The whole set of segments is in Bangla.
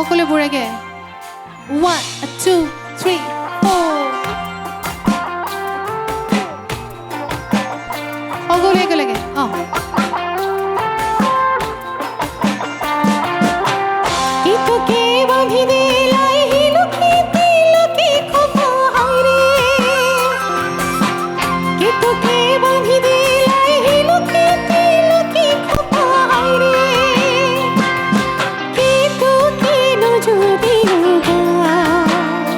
সকলে বুড়াগে 1 2 3 4 সকলে একেলগে তোকে বাঁধি দিলাই হিলুকি তিলকি খোপা হায়রে কে তোকে বাঁধি দিলাই হিলুকি তিলকি খোপা হায়রে কে তোকে নজরে লাগায়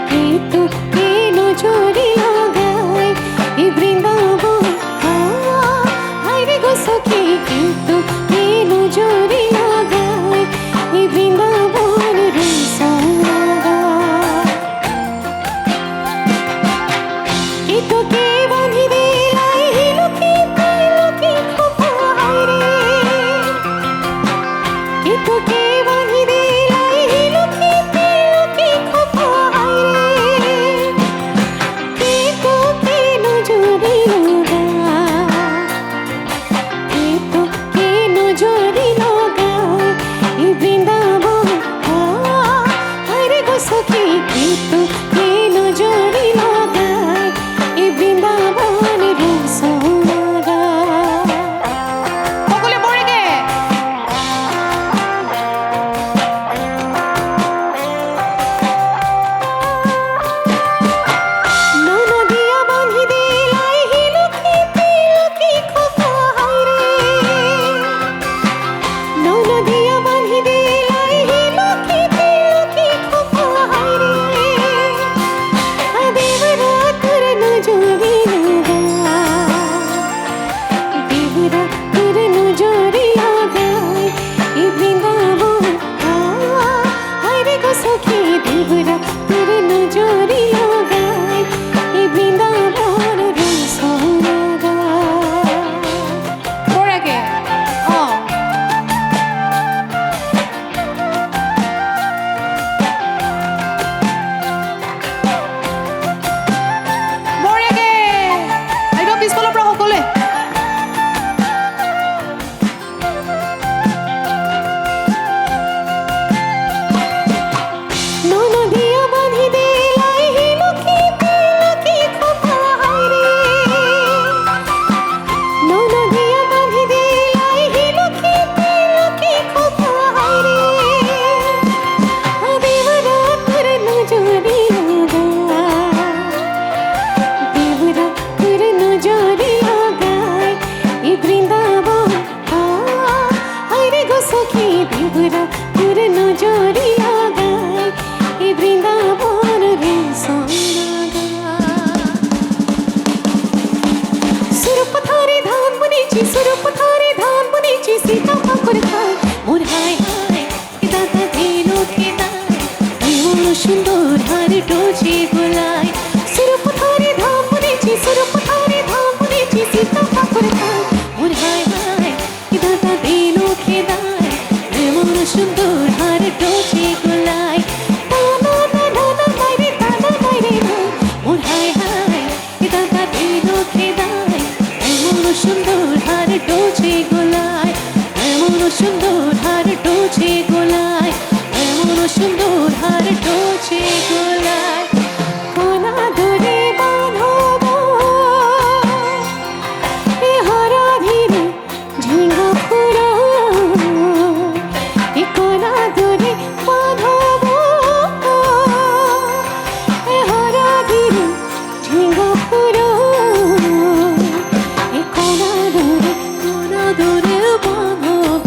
কে তোকে নজরে লাগায় এই বৃন্দাবন হায়রে গো সখী কে তোকে নজরে লাগায় এই বৃন্দাবন রসায়ন কে তোকে বাঁধি দিলাই হিলুকি তিলকি খোপা হায়রে কে তোকে বাঁধি দিলাই হিলুকি তিলকি খোপা হায়রে কে তোকে নজরে লাগায় কে তোকে নজরে লাগায় এই বৃন্দাবন হায়রে গো সখী কে তোকে নজরে লাগায় এই বৃন্দাবন রসায়ন সকলে বুড়াগে ননদিয়া বাঁধি দিলাই হিলুকি তিলকি খোপা হায়রে ননদিয়া বাঁধি দিলাই হিলুকি তিলকি খোপা হায়রে দেবরা তোর নজরে লাগায় দেবরা তোর নজরে লাগায় এই বৃন্দাবন হায়রে গো সখী দেবরা তোর নজরে লাগায় এই বৃন্দাবন রসায়ন বুড়াগে বুড়াগে একদম পিছফালৰ পৰা সকলে ননদিয়া বাঁধি দিলাই হিলুকি তিলকি খোপা হায়রে ননদিয়া বাঁধি দিলাই হিলুকি তিলকি খোপা হায়রে দেবরা তোর নজরে লাগায় দেবরা তোর নজরে লাগায় এই বৃন্দাবন হায়রে গো সখী দেবরা তোর নজরে লাগায় এই বৃন্দাবন রসায়ন সুরপথারে ধান বুনেছি সুরপথারে ধান বুনেছি সীতা পাকর খায় মোর হায় হায় এ দাদা দিলো খেদায় এমন সুন্দর হার ডোজে গোলায় সুরপথারে ধান বুনেছি সুরপথারে ধান বুনেছি সীতা পাকর খায় মোর হায় হায় এ দাদা দিলো খেদায় এমন সুন্দর হার ডোজে গোলায় টানা টানা মাইরে টানা মাইরে মোর হায় হায় এ দাদা দিলো খেদায় এমন সুন্দর হার ডোজে গোলায় এমন সুন্দর হার ডোজে গোলায় এমন সুন্দর হার ডোজে গোলায় কোনা ধরে বাঁধব এ হারা ধীরে ঝিঙ্গা ফুরা এ কোনা ধরে বাঁধব এ হারা ধীরে ঝিঙ্গা ফুরা এ কোনা ধরে বাঁধব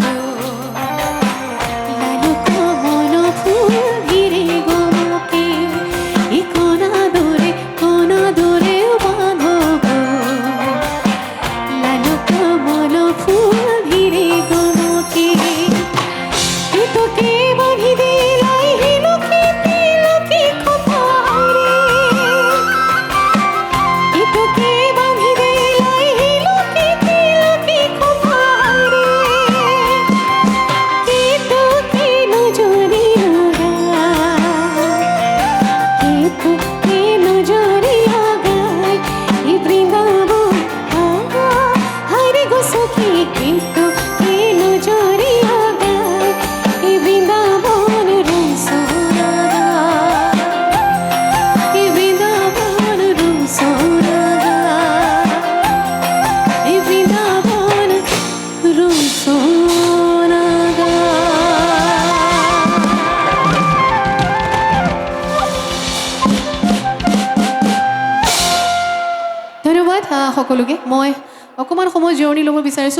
লালুকা মন ফুল ঘিরে গমকে সকলোকে মই অকণমান সময় জিৰণি ল'ব বিচাৰিছোঁ